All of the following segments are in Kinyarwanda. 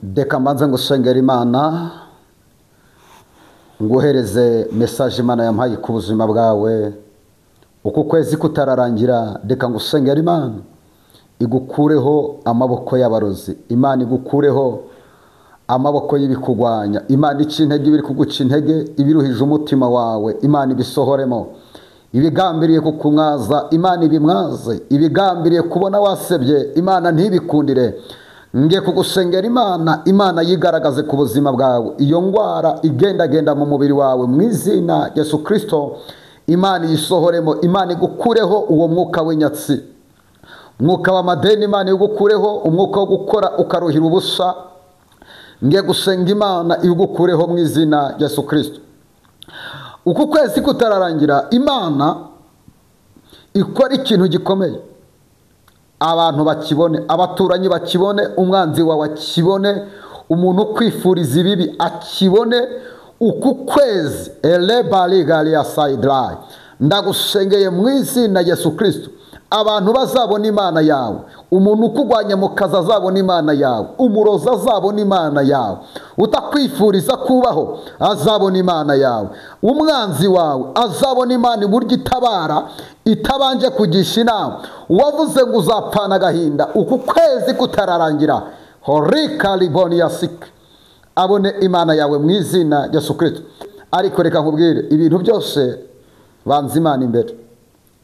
Deka mbanze ngusengera Imana nguhereze message Imana yampaye ku buzima bwawe uko kwezi kutararangira. Deka ngusengera Imana igukureho amaboko y'abarozi, Imana igukureho amaboko y'ibikugwanya, Imana ica intege ibiri kuguca intege, ibiruhije umutima wawe, Imana ibisohoremo. Ibigambiriye kukumwaza, Imana ibimwaze. Ibigambiriye kubona wasebye, Imana ntibikundire. Ngiye kugusengera Imana yigaragaze ku buzima bwawe. Iyo ngwara igenda mu mubiri wawe mu izina Yesu Kristo, Imana yisohoremo. Imana igukureho uwo mwuka w'inyatsi, mwuka w'amadeni. Imana igukureho umwuka wo gukora ukaruhira ubusa. Ngiye gusenga Imana igukureho mu izina Yesu Kristo. Uko kwezi kutararangira, Imana ikora ikintu gikomeye, abantu bakibone, abaturanyi bakibone, umwanzi wawe akibone, umuntu kwifuriza ibibi akibone. Uku kwezi elebaligalia saidrai, ndagusengeye mu izina Yesu Kristo, abantu bazabona Imana yawe. Umuntu ukugwanya mu kazi azabona Imana yawe, umuroza azabona Imana yawe, utakwifuriza kubaho azabona Imana yawe, umwanzi wawe azabona Imana uburyo itabara itabanje kugisha inama. Wavuze ngo uzapfana agahinda uku kwezi kutararangira, horika liboni yasik, abone Imana yawe mu izina Yesu Kristo. Ariko reka nkubwire, ibintu byose banza Imana imbere.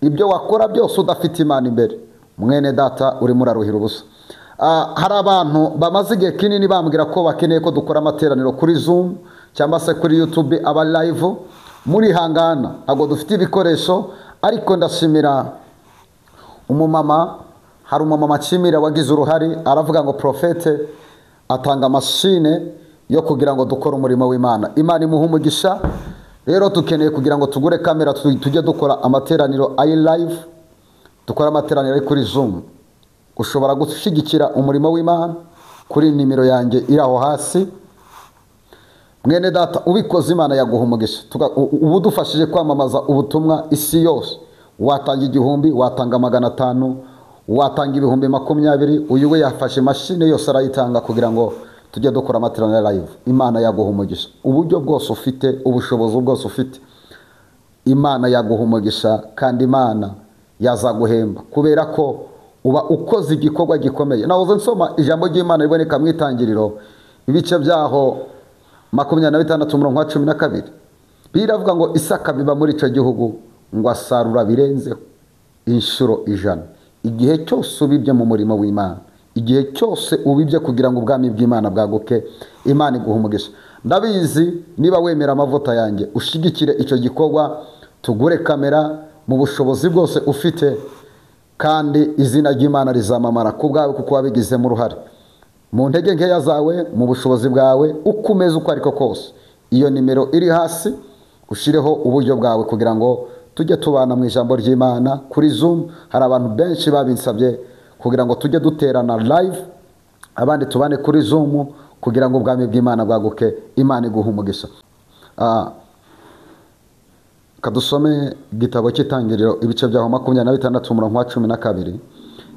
Ibyo wakora byose udafite Imana imbere, mwene data urimo uraruhira ubusa. Hari abantu bamaze igihe kinini bambwira ko bakeneye ko dukora amateraniro kuri Zoom cyangwa se kuri YouTube aba live. Muri hangana ntabwo dufite ibikoresho, ariko ndashimira umumama. Hari umumama Kimira wagize uruhari, aravuga ngo Profete atanga mashine yo kugira ngo dukore umurimo w'Imana. Imana imuha umugisha. Rero tukeneye kugira ngo tugure kamera tujye dukora amateraniro ay live, dukora amateraniro kuri Zoom. Ushobora gushigikira umurimo w'Imana kuri nimero yanjye iri aho hasi. Mwene data ubikoze, Imana yaguha umugisha. Ubu dufashije kwamamaza ubutumwa isi yose. Watanga 1,000, watanga 500, watanga 20,000. Uyu we yafashe mashine yose arayitanga kugira ngo tujye dukora amateraniro live. Imana yaguha umugisha. Uburyo bwose ufite, ubushobozi bwose ufite, Imana yaguha umugisha, kandi Imana yazaguhemba kubera ko uba ukoze igikorwa gikomeye. Nahoze nsoma ijambo ry'Imana riboneka mu itangiriro ibice byaho 26:12. Biravuga ngo Isaka biba muri ico gihugu ngo asarura birenzeho inshuro 100. Igihe cyose ubibye mu murimo w'Imana, igihe cyose ubibye kugira ngo ubwami bw'Imana bwaguke, Imana iguha umugisha. Ndabizi niba wemera amavuta yanjye ushigikire icyo gikorwa, tugure kamera mu bushobozi bwose ufite, kandi izina ry'Imana rizamamara ku bwawe kuko wabigizemo uruhare. Mu ntege nkeya zawe, mu bushobozi bwawe, ukomeze uko ariko kose. Iyo nimero iri hasi ushireho uburyo bwawe kugira ngo tujye tubana mu ijambo ry'Imana kuri Zoom. Hari abantu benshi babinsabye kugira ngo tujye duterana live, abandi tubane kuri Zoom kugira ngo ubwami bw'Imana bwaguke. Imana iguha umugisha. Kadusome igitabo cy'itangiriro ibice byaho 26:12.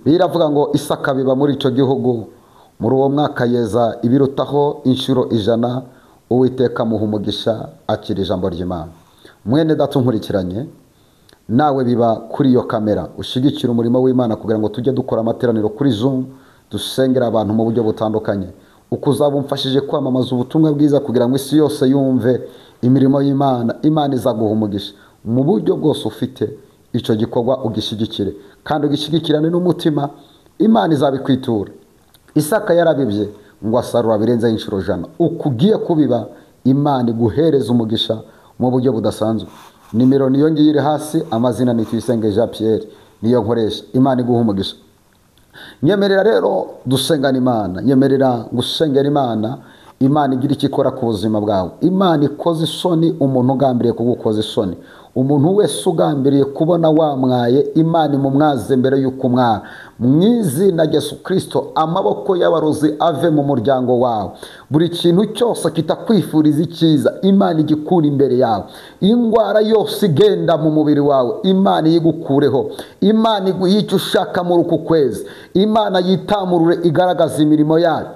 Biravuga ngo Isaka biba muri ico gihugu muri uwo mwaka yeza ibirutaho inshuro 100. Uwiteka muha umugisha akira ijambo ry'Imana. Mwene data nkurikiranye, nawe biba kuri iyo kamera ushigikira umurimo w'Imana kugira ngo tujye dukora amateraniro kuri Zoom, dusengera abantu mu buryo butandukanye. Uko uzaba umfashije kwamamaza ubutumwa bwiza kugira ngo isi yose yumve imirimo y'Imana, Imana izaguha umugisha. Mu buryo bwose ufite, ico gikorwa ugishigikire kandi ugishigikirane n'umutima, Imana izabikwitura. Isaka yarabibye ngo asarura birenze inshuro 100. Ukugiye kubiba, Imana iguhereza umugisha mu buryo budasanzwe. Nimero niyo ngiri hasi, amazina ni Tuyisenge Jean Pierre niyo nkoresha. Imana iguha umugisha. Nyemerera rero dusengana Imana, nyemerera gusengera Imana. Imana igira ikikora ku buzima bwawe. Imana ikoze isoni umuntu ugambiriye kugukoza isoni. Umuntu wese ugambiriye kubona wamwaye, Imana imumwaze mbere y'uko umwara. Mu izina Yesu Kristo, amaboko y'abarozi ave mu muryango wawe. Buri kintu cyose kitakwifuriza icyiza, Imana igikura imbere yawe. Ingwara yose igenda mu mubiri wawe, Imana yigukureho. Imana iguhice ushaka muri uku kwezi. Imana yitamurure igaragaza imirimo yayo.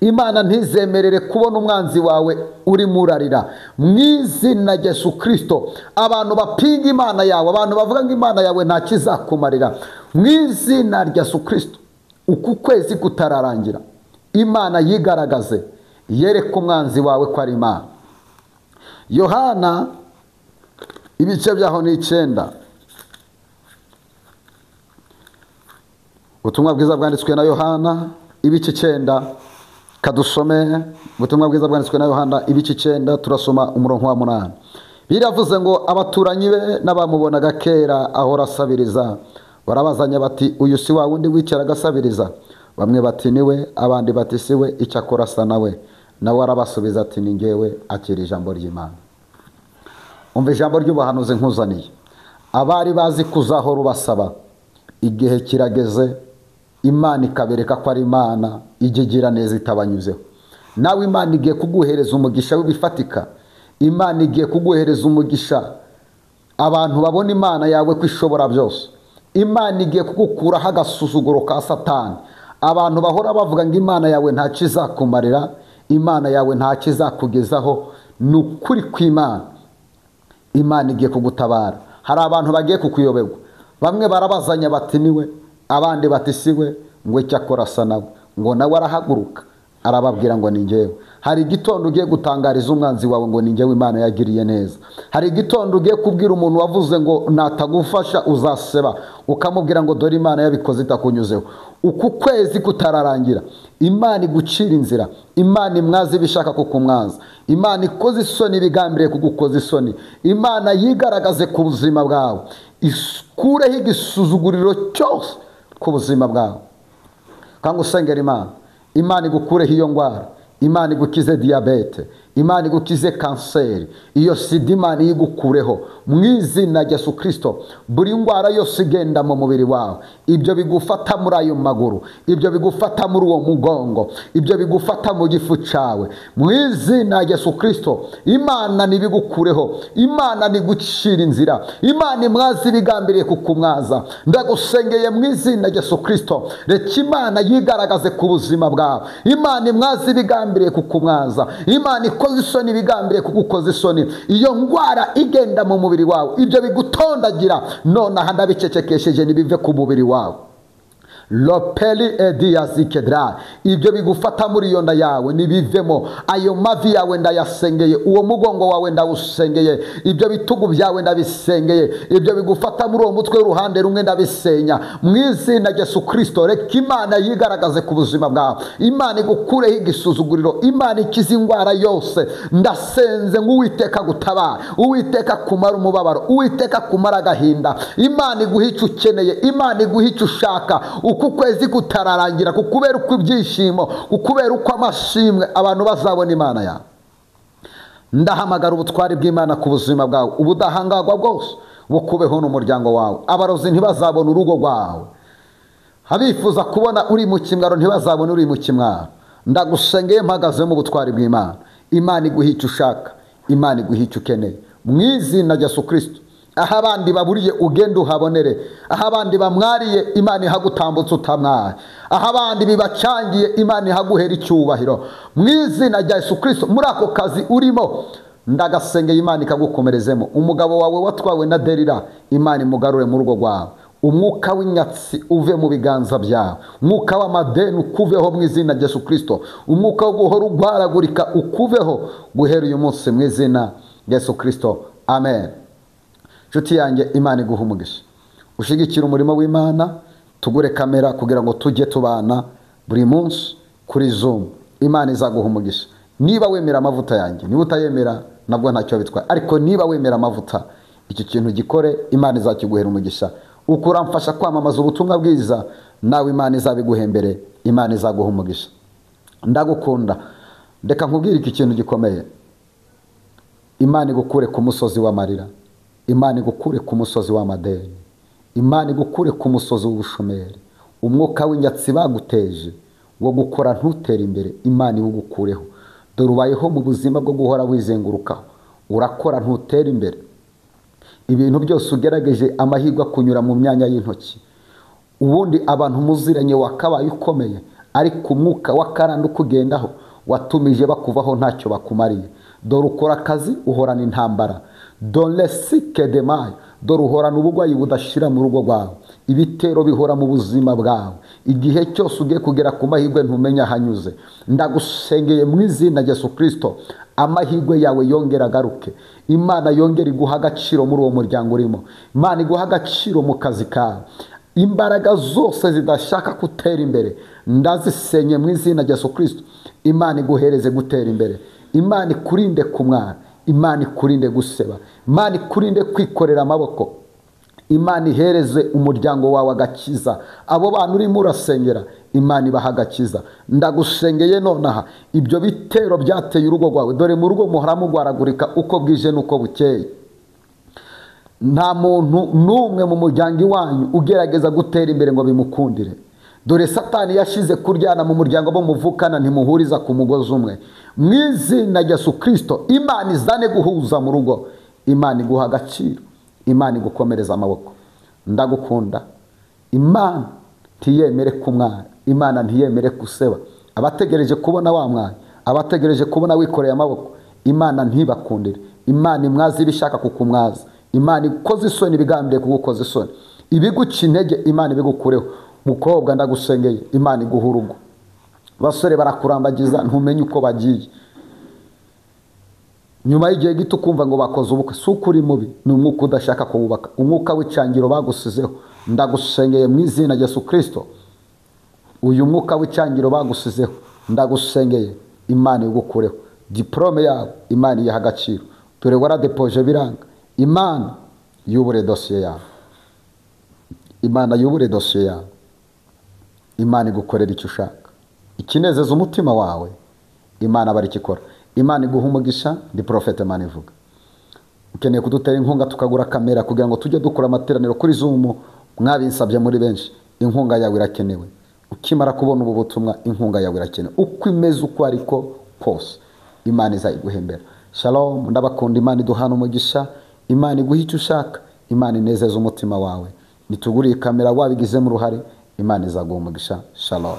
Imana ntizemerere kubona umwanzi wawe urimo urarira. Mu izina rya Yesu Kristo, abantu bapinga Imana yawe, abantu bavuga ngo Imana yawe nta kizakumarira, mu izina rya Yesu Kristo, uku kwezi kutararangira, Imana yigaragaze, yereke umwanzi wawe ko ari Imana. Yohana ibice byaho ni 9. Ubutumwa bwiza bwanditswe na Yohana ibice 9. Kadusome ubutumwa bwiza bwanditswe na Yohana ibice 9, turasoma umurongo wa 8. Biravuze ngo abaturanyi be n'abamubonaga kera ahora asabiriza barabazanya bati, uyu si wa wundi wicara agasabiriza? Bamwe bati niwe, abandi bati siwe, icyakora asa nawe. Nawe arabasubiza ati, ni ngewe, akira ijambo ry'Imana. Umva ijambo ry'ubuhanuzi nkuzaniye. Abari bazi kuzahora ubasaba, igihe kirageze Imana ikabereka ko ari Imana igigira neza itabanyuzeho. Nawe Imana igiye kuguhereza umugisha w'ibifatika. Imana igiye kuguhereza umugisha abantu babona Imana yawe ko ishobora byose. Imana igiye kugukuraho agasuzuguro ka Satani. Abantu bahora bavuga ngo Imana yawe nta kizakumarira, Imana yawe nta kizakugezaho, ni ukuri kw'Imana. Imana igiye kugutabara. Hari abantu bagiye kukuyoberwa. Bamwe barabazanya bati niwe, abandi bati siwe, ngo icyakora asa nawe. Ngo nawe arahaguruka arababwira ngo ni ngewe. Hari igitondo ugiye gutangariza umwanzi wawe ngo ni ngewe Imana yagiriye neza. Hari igitondo ugiye kubwira umuntu wavuze ngo natagufasha uzaseba, ukamubwira ngo dore Imana yabikoze itakunyuzeho. Uku kwezi kutararangira, Imana igucira inzira, Imana imwaze ibishaka kukumwaza, Imana ikoze isoni ibigambiriye kugukoza isoni, Imana yigaragaze ku buzima bwawe, ikureho igisuzuguriro cyose ku buzima bwawe. Kandi usengera Imana, Imana igukureho iyo ndwara, Imana igukize diyabete, Imana igukize kanseri, iyo sida Imana yigukureho mu izina rya Yesu Kristo. Buri ndwara yose igenda mu mubiri wawe, ibyo bigufata muri ayo maguru, ibyo bigufata muri uwo mugongo, ibyo bigufata mu gifu cyawe, mu izina rya Yesu Kristo, Imana nibigukureho, Imana nigucira inzira, Imana imwaze ibigambiriye kukumwaza. Ndagusengeye mu izina rya Yesu Kristo, reka Imana yigaragaze ku buzima bwawe, Imana imwaze ibigambiriye kukumwaza, Imana ikoze isoni ibigambiriye kugukoza isoni. Iyo ndwara igenda mu mubiri wawe, ibyo bigutondagira, nonaha ndabicecekesheje nibive ku mubiri wawe. Lopeli ediazikedra, ibyo bigufata muri iyo nda yawe nibivemo. Ayo mavi yawe ndayasengeye, uwo mugongo wawe ndawusengeye, ibyo bitugu byawe ndabisengeye, ibyo bigufata muri uwo mutwe uruhande rumwe ndabisenya mu izina rya Yesu Kristo. Reka Imana yigaragaze ku buzima bwawe, Imana igukureho igisuzuguriro, Imana ikize indwara yose. Ndasenze ngo Uwiteka gutabara, Uwiteka kumara umubabaro, Uwiteka kumara agahinda. Imana iguhe icyo ukeneye, Imana iguhe icyo ushaka. Uku kwezi kutararangira, kukubera uko ibyishimo, kukubera uko amashimwe abantu bazabona Imana yawe. Ndahamagara ubutwari bw'Imana ku buzima bwawe, ubudahangagwa bwose bukubeho n'umuryango wawe. Abarozi ntibazabona urugo rwawe, abifuza kubona uri mu kimwaro ntibazabona uri mu kimwaro. Ndagusengeye mpagaze mu butwari bw'Imana. Imana iguhe icyo ushaka, Imana iguhe icyo ukeneye mu izina rya Yesu Kristo. Aho abandi baburiye ugenda uhabonere, aho abandi bamwariye Imana ihagutambutse utamwaye, aho abandi bibacangiye Imana ihaguhera icyubahiro mu izina rya Yesu Kristo. Muri ako kazi urimo ndagasengeye Imana ikagukomerezemo. Umugabo wawe watwawe na Delila, Imana imugarure mu rugo rwawe. Umwuka w'inyatsi uve mu biganza byawe, umwuka w'amadeni ukuveho mu izina rya Yesu Kristo. Umwuka wo guhora ugwaragurika ukuveho guhera uyu munsi mu izina rya Yesu Kristo. Amen. Nshuti yanjye, Imana iguha umugisha. Ushigikira umurimo w'Imana, tugure kamera kugira ngo tujye tubana buri munsi kuri Zoom. Imana izaguha umugisha. Niba wemera amavuta yanjye, niba utayemera nabwo ntacyo bitwaye, ariko niba wemera amavuta, iki kintu gikore, Imana izakiguhera umugisha. Uko uramfasha kwamamaza ubutumwa bwiza, nawe Imana izabiguhembere, Imana izaguha umugisha. Ndagukunda. Ndeka nkubwire iki kintu gikomeye. Imana igukure ku musozi w'amarira, Imana igukure ku musozi w'amadeni, Imana igukure ku musozi w'ubushomeri. Umwuka w'inyatsi baguteje wo gukora ntutere imbere, Imana iwugukureho. Dore ubayeho mu buzima bwo guhora wizengurukaho, urakora ntutere imbere. Ibintu byose ugerageje amahirwe kunyura mu myanya y'intoki. Ubundi abantu muziranye wakabaye ukomeye, ariko umwuka w'akarande ukugendaho watumije bakuvaho ntacyo bakumariye. Dore ukora akazi uhorana intambara, dore sike de mayi, dore uhorana uburwayi budashira mu rugo rwawe, ibitero bihora mu buzima bwawe, igihe cyose ugiye kugera ku mahirwe ntumenya ahanyuze. Ndagusengeye mu izina rya Yesu Kristo, amahirwe yawe yongera agaruke. Imana yongera iguha agaciro muri uwo muryango urimo, Imana iguha agaciro mu kazi kawe. Imbaraga zose zidashaka gutera imbere ndazisenye mu izina rya Yesu Kristo. Imana iguhereze gutera imbere, Imana ikurinde kumwara, Imana ikurinde guseba, Imana ikurinde kwikorera amaboko, Imana ihereze umuryango wawe agakiza. Abo bantu urimo urasengera, Imana ibaha agakiza. Ndagusengeye nonaha ibyo bitero byateye urugo rwawe, dore mu rugo muhora mugwaragurika uko bwije nuko bukeye. Nta muntu n'umwe mu muryango iwanyu ugerageza gutera imbere ngo bimukundire. Dore Satani yashize kuryana mu muryango bo muvukana ntimuhuriza ku mugozi umwe. Mu izina rya Yesu Kristo, Imana izane guhuza mu rugo, Imana iguha agaciro, Imana igukomereza amaboko. Ndagukunda, Imana ntiyemere kumwara, Imana ntiyemere guseba. Abategereje kubona wa mwanya, abategereje kubona wikoreye amaboko, Imana ntibakundire. Imana imwazi ibishaka kukumwaza, Imana ikoze isoni bigambiriye kugukoza isoni, ibiguca intege Imana ibigukureho. Mukobwa ndagusengeye, Imana iguha urugo. Basore barakurambagiza ntumenye uko bagiye, nyuma y'igihe gito ukumva ngo bakoze ubukwe. Si uko uri mubi, ni umwuka udashaka kuwubaka, umwuka w'icangiro bagusizeho. Ndagusengeye mu izina rya Yesu Kristo, uyu mwuka w'icangiro bagusizeho ndagusengeye, Imana igukureho. Diplome yawe Imana iyaha agaciro, dore waradepoje biranga. Imana yubure dosiye yawe, Imana yubure dosiye yawe, Imana igukorera icyo ushaka, ikinezeza umutima wawe, Imana bari ikikora. Imana iguha umugisha. Ndi Prophet Manivuga. Ukeneye kudutera inkunga tukagura kamera kugira ngo tujye dukora amateraniro kuri Zoom, mwabinsabye muri benshi, inkunga yawe irakenewe. Ukimara kubona ubu butumwa, inkunga yawe irakenewe. Uko imeze uko ariko kose, Imana izayiguhembera. Shalom, ndabakunda. Imana iduhana umugisha, Imana iguha icyo ushaka, Imana inezeza umutima wawe. Nituguriye kamera wabigizemo uruhare, Imana izaguha umugisha. Shalom.